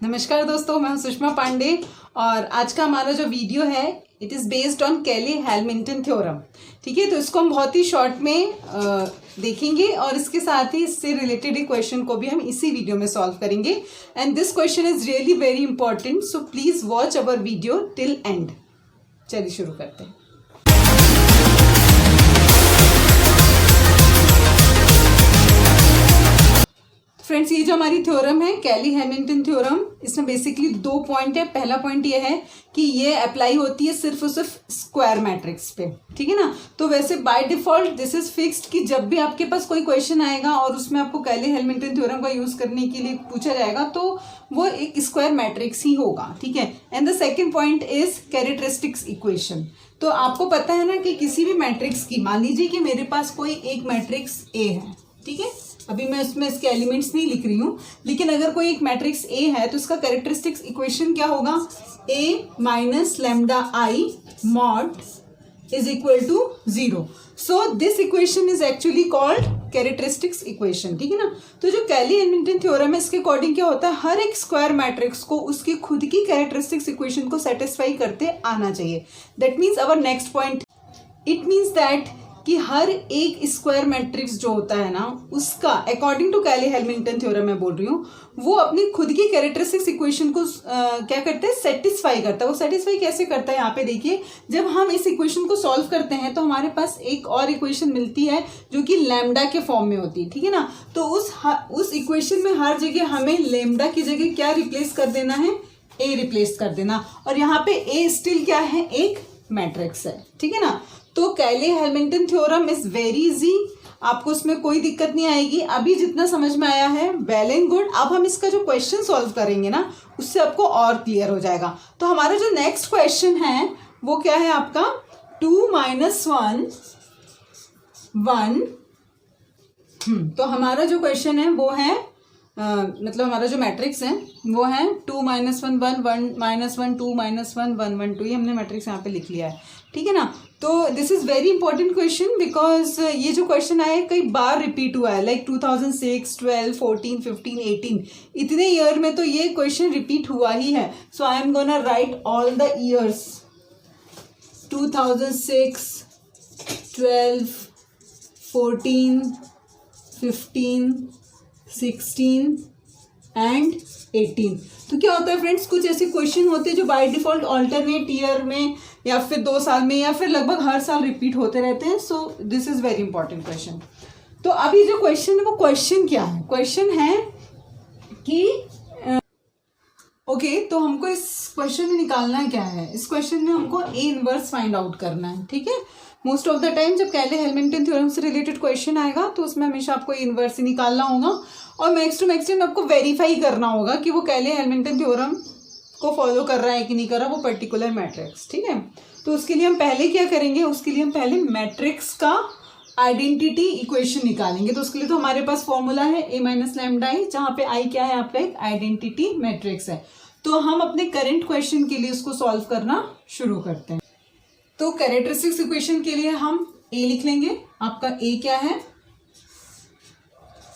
नमस्कार दोस्तों, मैं हूं सुषमा पांडे और आज का हमारा जो वीडियो है it is based on Cayley Hamilton theorem. ठीक है, तो इसको हम बहुत ही शॉर्ट में देखेंगे और इसके साथ ही इससे रिलेटेड एक क्वेश्चन को भी हम इसी वीडियो में सॉल्व करेंगे। And this question is really very important, so please watch our video till and. चलिए शुरू करते हैं। फ्रेंड्स, ये जो हमारी थ्योरम है कैली हैमिल्टन थ्योरम, इसमें बेसिकली दो पॉइंट है। पहला पॉइंट ये है कि ये अप्लाई होती है सिर्फ और सिर्फ स्क्वायर मैट्रिक्स पे, ठीक है ना। तो वैसे by default this is fixed कि जब भी आपके पास कोई क्वेश्चन आएगा और उसमें आपको कैली हैमिल्टन थ्योरम का यूज करने के लिए पूछा जाएगा तो वो एक स्क्वायर मैट्रिक्स ही होगा, ठीक है। And the second point is characteristics equation. तो आपको पता है ना कि किसी भी मैट्रिक्स की, मान लीजिए कि मेरे पास कोई एक मैट्रिक्स ए है, ठीक है। अभी मैं उसमें इसके एलिमेंट्स नहीं लिख रही हूँ, लेकिन अगर कोई एक मैट्रिक्स ए है तो इसका कैरेक्टरिस्टिक्स इक्वेशन क्या होगा, A minus lambda I mod is equal to 0। So this equation is actually called characteristics equation, ठीक है ना। तो जो कैली हैमिल्टन थ्योरम है इसके अकॉर्डिंग क्या होता है, हर एक स्क्वायर मैट्रिक्स को उसकी खुद की कैरेक्टरिस्टिक्स इक्वेशन को सेटिस्फाई करते आना चाहिए। That means our next point, it means that कि हर एक स्क्वायर मैट्रिक्स जो होता है ना उसका according to Cayley Hamilton theorem मैं बोल रही हूँ, वो अपनी खुद की कैरेक्टरिस्टिक्स इक्वेशन को क्या करते हैं, सेटिस्फाई करता है। वो सेटिस्फाई कैसे करता है, यहाँ पे देखिए, जब हम इस इक्वेशन को सॉल्व करते हैं तो हमारे पास एक और इक्वेशन मिलती है जो कि लैम्डा के फॉर्म में होती है, ठीक है ना। तो उस इक्वेशन में हर जगह हमें लैम्डा की जगह क्या रिप्लेस कर देना है, ए रिप्लेस कर देना। और यहाँ पे ए स्टिल क्या है, एक मैट्रिक्स है, ठीक है ना। तो Cayley Hamilton theorem is very easy, आपको उसमें कोई दिक्कत नहीं आएगी। अभी जितना समझ में आया है वेल एंड गुड। अब हम इसका जो क्वेश्चन सॉल्व करेंगे ना उससे आपको और क्लियर हो जाएगा। तो हमारा जो नेक्स्ट क्वेश्चन है वो क्या है आपका, 2 - 1 1। तो हमारा जो क्वेश्चन है वो है मतलब हमारा जो मैट्रिक्स है वो है 2 - 1 1 1 -1 2 - 1 1 1 2। ये हमने मैट्रिक्स यहाँ पे लिख लिया है, ठीक है ना। तो this is very important question because ये जो क्वेश्चन आया है कई बार रिपीट हुआ है, लाइक 2006 12 14 15 18 इतने ईयर में तो ये क्वेश्चन रिपीट हुआ ही है। So I am gonna write all the years 2006 12 14 15 16 and 18। तो क्या होता है फ्रेंड्स, कुछ ऐसे क्वेश्चन होते हैं जो बाय डिफॉल्ट ऑल्टरनेट ईयर में या फिर 2 साल में या फिर लगभग हर साल रिपीट होते रहते हैं। So this is very important question. तो अभी जो क्वेश्चन है वो क्वेश्चन क्या है, क्वेश्चन है कि ओके, तो हमको इस क्वेश्चन में निकालना क्या है, इस क्वेश्चन में हमको ए इनवर्स फाइंड आउट करना है, ठीक है। मोस्ट ऑफ द टाइम जब कैली हैमिल्टन थ्योरम से रिलेटेड क्वेश्चन आएगा तो उसमें हमेशा आपको इनवर्स ही निकालना होगा और मैक्स टू मैक्सिमम आपको वेरीफाई करना होगा कि वो कैली हैमिल्टन थ्योरम को फॉलो कर रहा है कि नहीं कर रहा वो पर्टिकुलर मैट्रिक्स, ठीक है। तो उसके लिए हम पहले क्या करेंगे, उसके लिए हम पहले मैट्रिक्स का आइडेंटिटी इक्वेशन निकालेंगे। तो उसके लिए तो हमारे पास फॉर्मूला है ए माइनस लैम्डा आई, जहाँ पे आई क्या है आपका एक आइडेंटिटी मैट्रिक्स है। तो हम अपने करंट क्वेश्चन के लिए उसको सॉल्व करना शुरू करते हैं। तो कैरेक्टरिस्टिक्स इक्वेशन के लिए हम ए लिख लेंगे। आपका ए क्या है,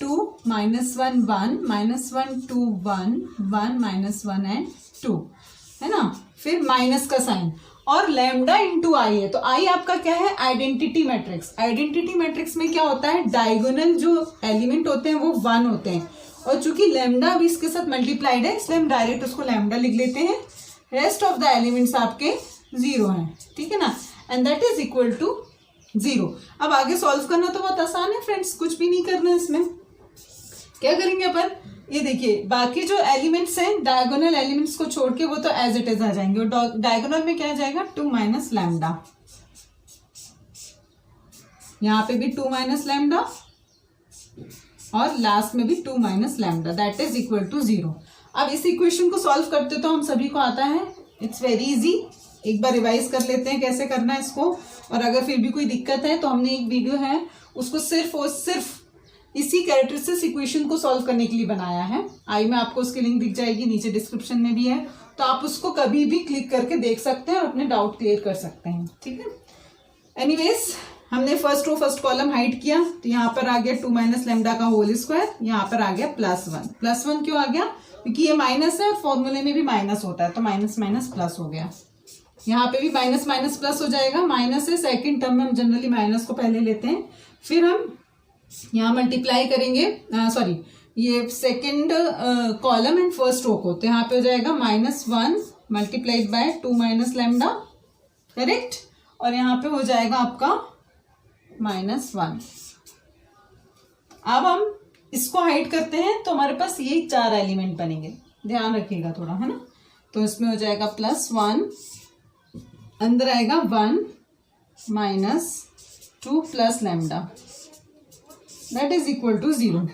2 - 1 1 -1 2 1 1 -1 एंड 2, है ना। फिर माइनस का साइन और लैम्डा इंटू आई है। तो आई आपका क्या है, आइडेंटिटी मैट्रिक्स। आइडेंटिटी मैट्रिक्स में क्या होता है, डायगोनल जो एलिमेंट होते हैं वो 1 होते हैं और चूंकि लैम्डा भी इसके साथ मल्टीप्लाइड है इसलिए हम डायरेक्ट उसको लैम्डा लिख लेते हैं। रेस्ट ऑफ द एलिमेंट्स आपके 0 हैं, ठीक है ना, and that is equal to 0। अब आगे सॉल्व करना तो बहुत आसान है फ्रेंड्स, कुछ भी नहीं करना है इसमें। क्या करेंगे अपन, ये देखिए बाकी जो एलिमेंट्स हैं डायगोनल एलिमेंट्स को छोड़ के वो तो एज इट इज आ जाएंगे और डायगोनल में क्या आ जाएगा, 2 - लैम्डा, यहाँ पे भी 2 - लैम्डा और लास्ट में भी 2 - lambda, that is equal to 0। अब इस इक्वेशन को सॉल्व करते तो हम सभी को आता है, इट्स वेरी इजी। एक बार रिवाइज कर लेते हैं कैसे करना है इसको, और अगर फिर भी कोई दिक्कत है तो हमने एक वीडियो है उसको सिर्फ और सिर्फ इसी कैरेक्टरिस्टिक्स इक्वेशन को सॉल्व करने के लिए बनाया है। आई में आपको उसकी लिंक दिख जाएगी, नीचे डिस्क्रिप्शन में भी है, तो आप उसको कभी भी क्लिक करके देख सकते हैं और अपने डाउट क्लियर कर सकते हैं, ठीक है। एनीवेज हमने first row first column hide किया तो यहाँ पर आ गया 2 माइनस लेमडा का होल स्क्वायर, यहाँ पर आ गया +1। +1 क्यों आ गया? क्योंकि ये माइनस है और फॉर्मूले में भी माइनस होता है, तो माइनस माइनस प्लस हो गया। यहाँ पे भी माइनस माइनस प्लस हो जाएगा। माइनस है, सेकेंड टर्म में हम जनरली माइनस को पहले लेते हैं, फिर हम यहाँ मल्टीप्लाई करेंगे, सॉरी ये second column and first row को, तो यहाँ पे हो जाएगा -1 multiplied by 2 minus lambda, correct. और यहाँ पे हो जाएगा आपका -1। अब हम इसको हाइड करते हैं तो हमारे पास ये 4 एलिमेंट बनेंगे, ध्यान रखिएगा थोड़ा, है ना। तो इसमें हो जाएगा +1, अंदर आएगा 1 -2 plus lambda, that is equal to 0।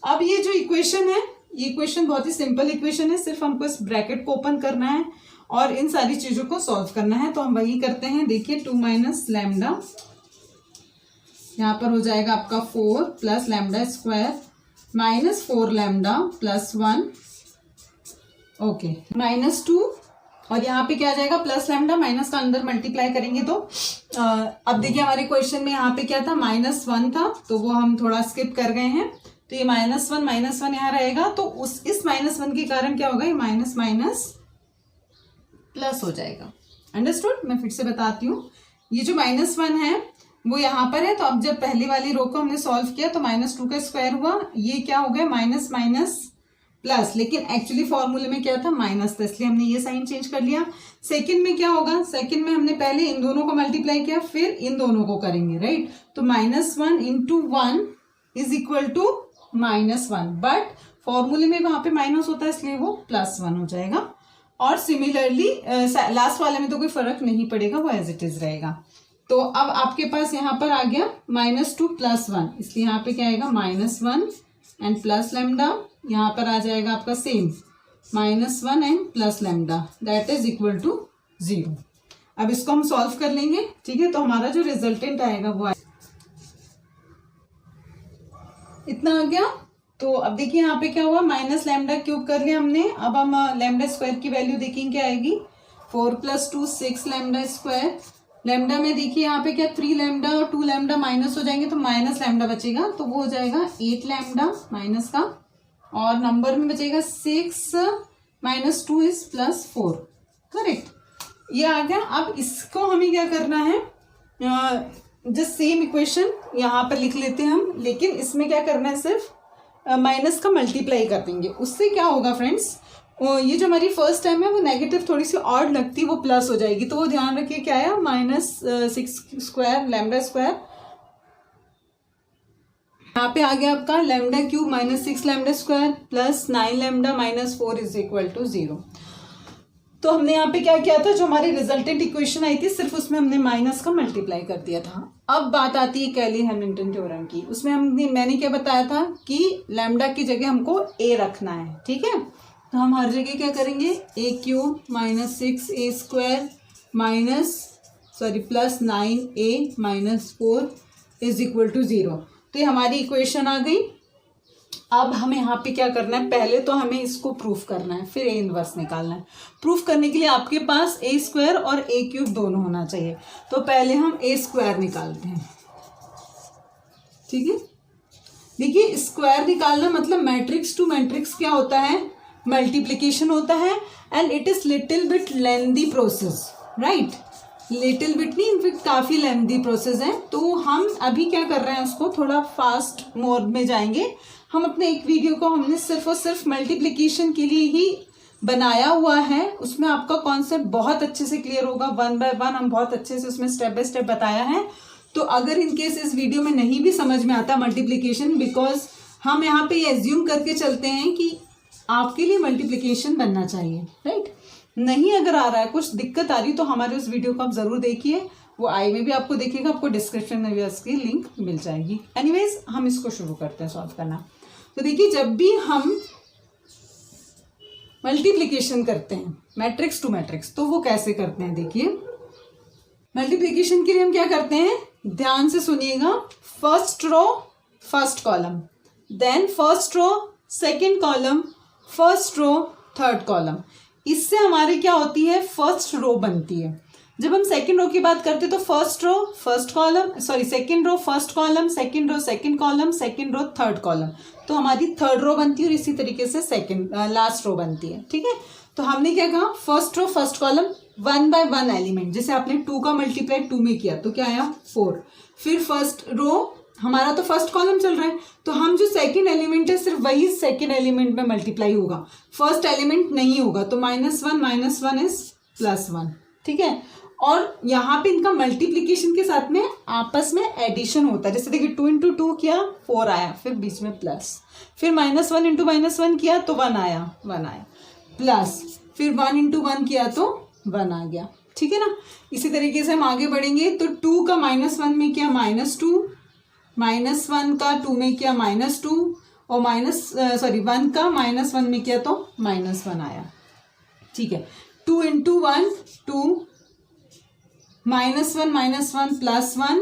अब ये जो इक्वेशन है, ये इक्वेशन बहुत ही सिंपल इक्वेशन है, सिर्फ हमको इस ब्रैकेट को ओपन करना है और इन सारी चीज़ों को सॉल्व करना है। तो हम वही करते हैं। देखिए 2 माइनस लेमडा, यहाँ पर हो जाएगा आपका 4 plus lambda square -4 lambda +1, okay, -2, और यहाँ पे क्या आ जाएगा प्लस लेमडा, माइनस का अंदर मल्टीप्लाई करेंगे तो अब देखिए हमारे क्वेश्चन में यहाँ पे क्या था, -1 था, तो वो हम थोड़ा स्किप कर गए हैं। तो ये -1 यहाँ रहेगा, तो इस -1 के कारण क्या होगा, ये माइनस माइनस प्लस हो जाएगा। अंडरस्टूड? मैं फिर से बताती हूँ, ये जो -1 है वो यहाँ पर है, तो अब जब पहली वाली रो को हमने सॉल्व किया तो -2 का स्क्वायर हुआ, ये क्या हो गया माइनस माइनस प्लस, लेकिन एक्चुअली फॉर्मूले में क्या था, माइनस था, इसलिए हमने ये साइन चेंज कर लिया। सेकंड में क्या होगा, सेकंड में हमने पहले इन दोनों को मल्टीप्लाई किया, फिर इन दोनों को करेंगे, राइट। तो -1 × 1 इज इक्वल टू -1, बट फॉर्मूले में वहां पे माइनस होता है इसलिए वो +1 हो जाएगा। और सिमिलरली लास्ट वाले में तो कोई फर्क नहीं पड़ेगा, वो एज इट इज रहेगा। तो अब आपके पास यहाँ पर आ गया -2 +1, इसलिए यहाँ पे क्या आएगा -1 एंड प्लस लेमडा, यहाँ पर आ जाएगा आपका same -1 and plus lambda, that is equal to 0। अब इसको हम सॉल्व कर लेंगे, ठीक है। तो हमारा जो रिजल्टेंट आएगा वो इतना आ गया। तो अब देखिए यहाँ पे क्या हुआ, माइनस लेमडा क्यूब कर लिया हमने। अब हम लेमडा स्क्वायर की वैल्यू देखेंगे क्या आएगी, 4 + 2 6 लेमडा स्क्वायर। लेमडा में देखिए यहाँ पे क्या 3 लेमडा और 2 लेमडा माइनस हो जाएंगे, तो माइनस लेमडा बचेगा, तो वो हो जाएगा 8 लेमडा माइनस का, और नंबर में बचेगा 6 - 2 इज +4, करेक्ट। ये आ गया। अब इसको हमें क्या करना है, जस्ट सेम इक्वेशन यहाँ पर लिख लेते हैं हम, लेकिन इसमें क्या करना है, सिर्फ माइनस का मल्टीप्लाई कर देंगे। उससे क्या होगा फ्रेंड्स, ये जो हमारी फर्स्ट टाइम है वो नेगेटिव थोड़ी सी ऑड लगती है, वो प्लस हो जाएगी। तो वो ध्यान रखिए क्या आया, -6 स्क्वायर लेमडा स्क्वायर, यहाँ पे आ गया आपका lambda cube -6 lambda square plus 9 lambda -4 is equal to 0। तो हमने यहाँ पे क्या किया था, जो हमारी रिजल्टेंट इक्वेशन आई थी सिर्फ उसमें हमने माइनस का मल्टीप्लाई कर दिया था। अब बात आती है कैली-हैमिल्टन थ्योरम की। उसमें मैंने क्या बताया था कि लैम्डा की जगह हमको ए रखना है, ठीक है। तो हम हर जगह क्या करेंगे, a³ -6a² plus 9a -4 is equal to 0। तो ये हमारी इक्वेशन आ गई। अब हमें यहाँ पे क्या करना है, पहले तो हमें इसको प्रूफ करना है, फिर ए इनवर्स निकालना है। प्रूफ करने के लिए आपके पास a² और a³ दोनों होना चाहिए। तो पहले हम a² निकालते हैं, ठीक है। देखिए स्क्वायर निकालना मतलब मैट्रिक्स टू मैट्रिक्स क्या होता है, मल्टीप्लिकेशन होता है, and it is little bit lengthy process, right. Little bit नहीं, इनफैक्ट काफ़ी लेंदी प्रोसेस है। तो हम अभी क्या कर रहे हैं, उसको थोड़ा फास्ट मोड में जाएंगे। हम अपने एक वीडियो को हमने सिर्फ और सिर्फ मल्टीप्लिकेशन के लिए ही बनाया हुआ है, उसमें आपका कॉन्सेप्ट बहुत अच्छे से क्लियर होगा। 1 बाय 1 हम बहुत अच्छे से उसमें स्टेप बाय स्टेप बताया है। तो अगर इन केस इस वीडियो में नहीं भी समझ में आता मल्टीप्लिकेशन, बिकॉज हम यहाँ पे ये एज्यूम करके चलते हैं कि आपके लिए मल्टीप्लिकेशन बनना चाहिए, राइट। नहीं अगर आ रहा है, कुछ दिक्कत आ रही, तो हमारे उस वीडियो को आप ज़रूर देखिए। वो आई में भी आपको देखेगा, आपको डिस्क्रिप्शन में भी उसकी लिंक मिल जाएगी। एनीवेज हम इसको शुरू करते हैं सॉल्व करना। तो देखिए जब भी हम मल्टीप्लिकेशन करते हैं मैट्रिक्स टू मैट्रिक्स, तो वो कैसे करते हैं, देखिए मल्टीप्लिकेशन के लिए हम क्या करते हैं, ध्यान से सुनिएगा। First row first column, then first row second column, first row third column. इससे हमारी क्या होती है, फर्स्ट रो बनती है। जब हम सेकंड रो की बात करते हैं तो first row first column, sorry second row first column, second row second column, second row third column, तो हमारी थर्ड रो बनती है और इसी तरीके से सेकंड लास्ट रो बनती है। ठीक है, तो हमने क्या कहा, first row first column 1 by 1 element, जैसे आपने 2 का मल्टीप्लाई 2 में किया तो क्या आया 4। फिर फर्स्ट रो हमारा तो फर्स्ट कॉलम चल रहा है, तो हम जो सेकंड एलिमेंट है सिर्फ वही सेकंड एलिमेंट में मल्टीप्लाई होगा, फर्स्ट एलिमेंट नहीं होगा, तो -1 इज +1। ठीक है, और यहाँ पे इनका मल्टीप्लीकेशन के साथ में आपस में एडिशन होता है। जैसे देखिए 2 × 2 किया 4 आया, फिर बीच में प्लस, फिर -1 × -1 किया तो 1 आया प्लस, फिर 1 × 1 किया तो 1 आ गया। ठीक है ना, इसी तरीके से हम आगे बढ़ेंगे तो 2 का -1 में किया -2, -1 का 2 में किया -2, और 1 का -1 में किया तो -1 आया। ठीक है, 2 × 1 2, -1 +1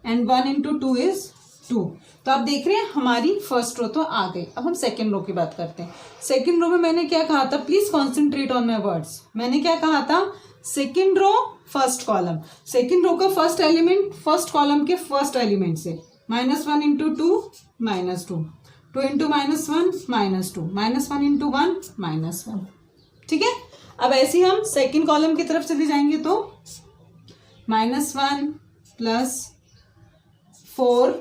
एंड 1 × 2 इज 2। तो आप देख रहे हैं हमारी फर्स्ट रो तो आ गई। अब हम सेकंड रो की बात करते हैं। सेकंड रो में मैंने क्या कहा था, please concentrate on my words, मैंने क्या कहा था, second row first column, second row का फर्स्ट एलिमेंट फर्स्ट कॉलम के फर्स्ट एलिमेंट से, -1 × 2 -2, 2 × -1 -2, -1 × 1 -1। ठीक है, अब ऐसे ही हम सेकंड कॉलम की तरफ चले जाएंगे तो -1 + 4,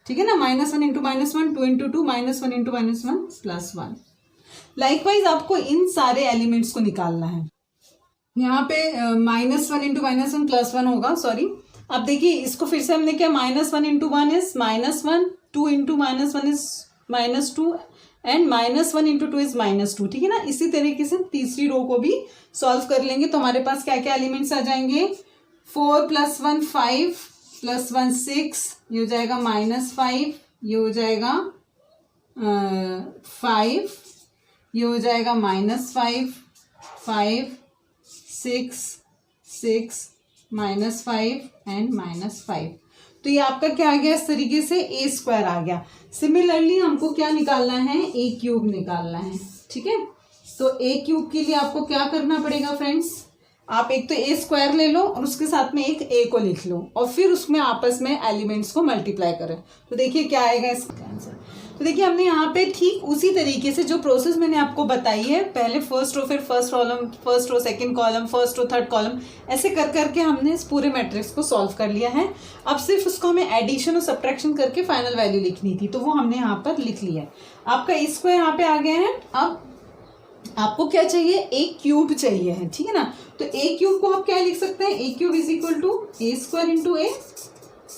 ठीक है ना, -1 × -1 2 × 2 -1 × -1 +1। लाइकवाइज आपको इन सारे एलिमेंट्स को निकालना है। यहाँ पे -1 × -1 +1 होगा, सॉरी। अब देखिए इसको फिर से हमने क्या, -1 × 1 इज -1, 2 × -1 इज -2 एंड -1 × 2 इज -2। ठीक है ना, इसी तरीके से तीसरी रो को भी सॉल्व कर लेंगे तो हमारे पास क्या क्या एलिमेंट्स आ जाएंगे, 4 + 1 5 + 1 6, ये हो जाएगा -5, ये हो जाएगा 5, ये हो जाएगा -5 5 6 6 -5 एंड -5। तो ये आपका क्या आ गया, इस तरीके से a² आ गया। सिमिलरली हमको क्या निकालना है, a³ निकालना है। ठीक है, तो a³ के लिए आपको क्या करना पड़ेगा फ्रेंड्स, आप एक तो a² ले लो और उसके साथ में एक a को लिख लो और फिर उसमें आपस में एलिमेंट्स को मल्टीप्लाई करें। तो देखिए क्या आएगा इसका आंसर। तो देखिए हमने यहाँ पे ठीक उसी तरीके से जो प्रोसेस मैंने आपको बताई है, पहले फर्स्ट रो फिर first column, first row second column, first row third column, ऐसे कर करके हमने इस पूरे मैट्रिक्स को सॉल्व कर लिया है। अब सिर्फ उसको हमें एडिशन और सब्ट्रैक्शन करके फाइनल वैल्यू लिखनी थी, तो वो हमने यहाँ पर लिख लिया है। आपका a² यहाँ पे आ गया है। अब आपको क्या चाहिए, a³ चाहिए है। ठीक है ना, तो a³ को आप क्या लिख सकते हैं, a³ = a² × a।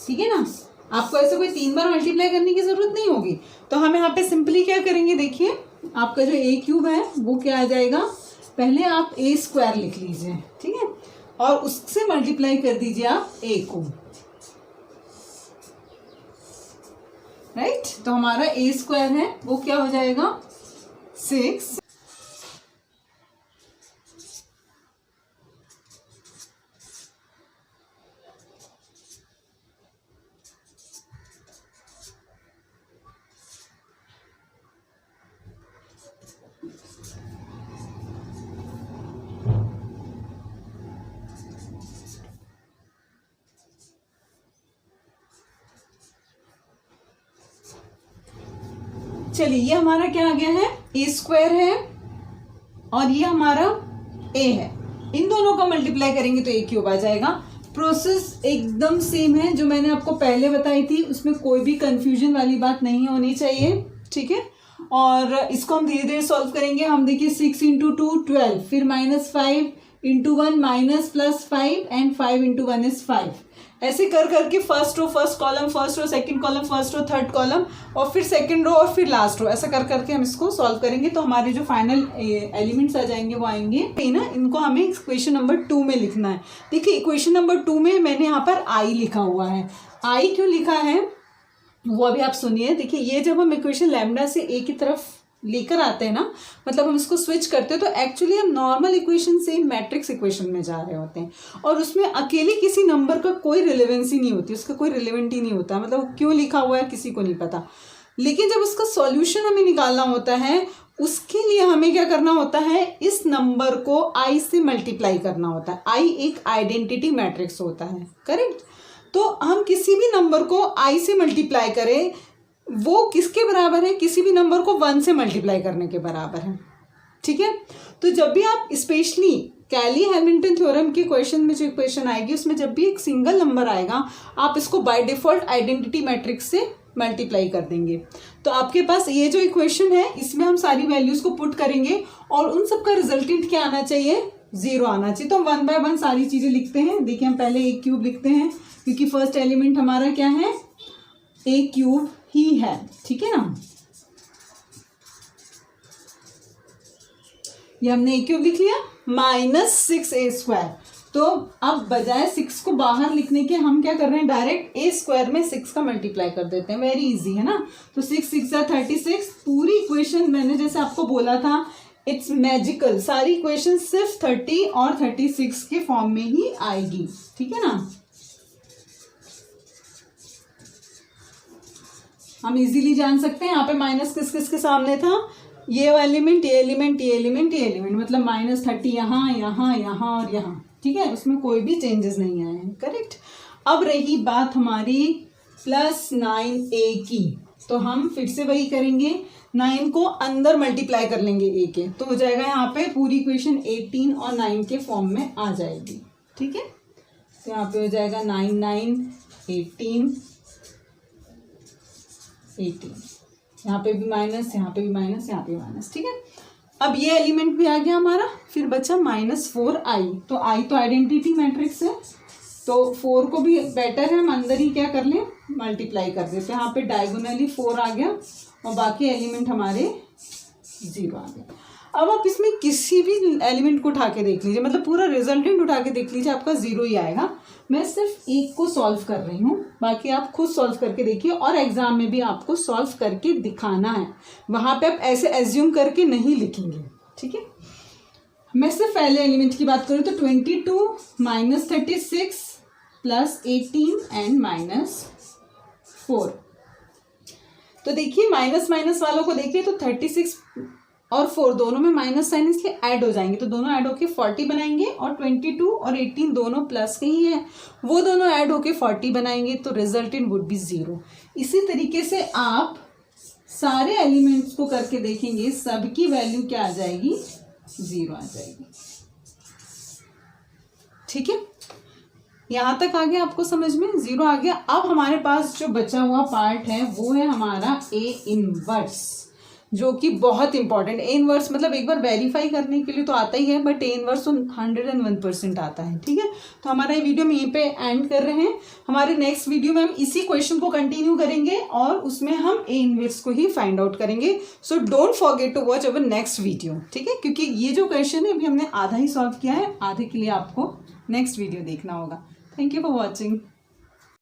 ठीक है ना, आपको ऐसे कोई 3 बार मल्टीप्लाई करने की जरूरत नहीं होगी। तो हम यहाँ पे सिंपली क्या करेंगे, देखिए आपका जो a³ है वो क्या आ जाएगा, पहले आप a² लिख लीजिए। ठीक है, और उससे मल्टीप्लाई कर दीजिए आप a को, राइट। तो हमारा a² है वो क्या हो जाएगा 6। चलिए ये हमारा क्या आ गया है, a² है और ये हमारा a है, इन दोनों का मल्टीप्लाई करेंगे तो a³ आ जाएगा। प्रोसेस एकदम सेम है जो मैंने आपको पहले बताई थी, उसमें कोई भी कंफ्यूजन वाली बात नहीं होनी चाहिए। ठीक है, और इसको हम धीरे धीरे सॉल्व करेंगे। हम देखिए 6 × 2 12, फिर -5 × 1 -+5 एंड 5 × 1 इज 5। ऐसे कर करके first row first column, first row second column, first row third column, और फिर सेकंड रो और फिर लास्ट रो, ऐसा कर करके हम इसको सॉल्व करेंगे। तो हमारे जो फाइनल एलिमेंट्स आ जाएंगे वो आएंगे ना, इनको हमें इक्वेशन नंबर 2 में लिखना है। देखिए इक्वेशन नंबर 2 में मैंने यहाँ पर i लिखा हुआ है। i क्यों लिखा है वो अभी आप सुनिए। देखिए ये जब हम इक्वेशन लैम्डा से a की तरफ लेकर आते हैं ना, मतलब हम इसको स्विच करते हैं, तो एक्चुअली हम नॉर्मल इक्वेशन से मैट्रिक्स इक्वेशन में जा रहे होते हैं, और उसमें अकेले किसी नंबर का कोई रिलेवेंसी नहीं होती, उसका कोई रिलेवेंट ही नहीं होता, मतलब क्यों लिखा हुआ है किसी को नहीं पता। लेकिन जब उसका सॉल्यूशन हमें निकालना होता है उसके लिए हमें क्या करना होता है, इस नंबर को i से मल्टीप्लाई करना होता है। i एक आइडेंटिटी मैट्रिक्स होता है, करेक्ट। तो हम किसी भी नंबर को i से मल्टीप्लाई करें, वो किसके बराबर है, किसी भी नंबर को 1 से मल्टीप्लाई करने के बराबर है, ठीक है। तो जब भी आप स्पेशली कैली हैमिल्टन थ्योरम के क्वेश्चन में जो इक्वेशन आएगी उसमें जब भी एक सिंगल नंबर आएगा आप इसको बाय डिफॉल्ट आइडेंटिटी मैट्रिक्स से मल्टीप्लाई कर देंगे। तो आपके पास ये जो इक्वेशन है इसमें हम सारी वैल्यूज को पुट करेंगे और उन सब का रिजल्टेंट क्या आना चाहिए, 0 आना चाहिए। तो 1 बाय 1 सारी चीजें लिखते हैं। देखिए हम पहले a क्यूब लिखते हैं क्योंकि फर्स्ट एलिमेंट हमारा क्या है, a क्यूब ही है, ठीक है ना। ये हमने a क्यूब लिख लिया, -6a²। तो अब बजाय 6 को बाहर लिखने के हम क्या कर रहे हैं, डायरेक्ट a² में 6 का मल्टीप्लाई कर देते हैं। वेरी इजी है ना। तो 6 6 36। पूरी इक्वेशन मैंने जैसे आपको बोला था इट्स मैजिकल, सारी इक्वेशन सिर्फ 30 और 36 के फॉर्म में ही आएगी, ठीक है ना। हम इजीली जान सकते हैं यहाँ पे माइनस किस किस के सामने था, ये एलिमेंट, ये एलिमेंट, ये एलिमेंट, ये एलिमेंट, मतलब -30 यहाँ यहाँ यहाँ और यहाँ, ठीक है। उसमें कोई भी चेंजेस नहीं आए हैं, करेक्ट। अब रही बात हमारी +9a की, तो हम फिर से वही करेंगे, 9 को अंदर मल्टीप्लाई कर लेंगे a के, तो हो जाएगा यहाँ पे पूरी इक्वेशन 18 और 9 के फॉर्म में आ जाएगी, ठीक है। तो यहाँ पे हो जाएगा 9 9 18 18, यहाँ पे भी माइनस, यहाँ पे भी माइनस, यहाँ पे भी माइनस, ठीक है। अब ये एलिमेंट भी आ गया हमारा, फिर बचा -4i। तो i तो आइडेंटिटी मैट्रिक्स है, तो 4 को भी बेटर है हम अंदर ही क्या कर लें, मल्टीप्लाई कर दें। तो यहाँ पे डायगोनली 4 आ गया और बाकी एलिमेंट हमारे 0 आ गया। अब आप इसमें किसी भी एलिमेंट को उठा के देख लीजिए, मतलब पूरा रिजल्टेंट उठा के देख लीजिए, आपका 0 ही आएगा। मैं सिर्फ एक को सॉल्व कर रही हूँ, बाकी आप खुद सॉल्व करके देखिए और एग्जाम में भी आपको सॉल्व करके दिखाना है। वहां पे आप ऐसे एज्यूम करके नहीं लिखेंगे, ठीक है। मैं सिर्फ पहले एलिमेंट की बात करूँ तो 22 -36 +18 एंड -4। तो देखिए माइनस माइनस वालों को देखिए तो 36 और 4 दोनों में माइनस साइन इसलिए ऐड हो जाएंगे, तो दोनों ऐड होके 40 बनाएंगे। और 22 और 18 दोनों प्लस के ही है, वो दोनों ऐड होके 40 बनाएंगे, तो रिजल्टेंट वुड बी 0। इसी तरीके से आप सारे एलिमेंट्स को करके देखेंगे, सबकी वैल्यू क्या आ जाएगी, 0 आ जाएगी, ठीक है। यहाँ तक आ गया आपको समझ में, 0 आ गया। अब हमारे पास जो बचा हुआ पार्ट है वो है हमारा A इनवर्स, जो कि बहुत इंपॉर्टेंट। A इनवर्स मतलब एक बार वेरीफाई करने के लिए तो आता ही है, बट A इनवर्स तो 101% आता है, ठीक है। तो हमारा ये वीडियो हम यहीं पे एंड कर रहे हैं। हमारे नेक्स्ट वीडियो में हम इसी क्वेश्चन को कंटिन्यू करेंगे और उसमें हम A इनवर्स को ही फाइंड आउट करेंगे। So don't forget to watch our next video, ठीक है, क्योंकि ये जो क्वेश्चन है अभी हमने आधा ही सॉल्व किया है, आधे के लिए आपको नेक्स्ट वीडियो देखना होगा। Thank you for watching.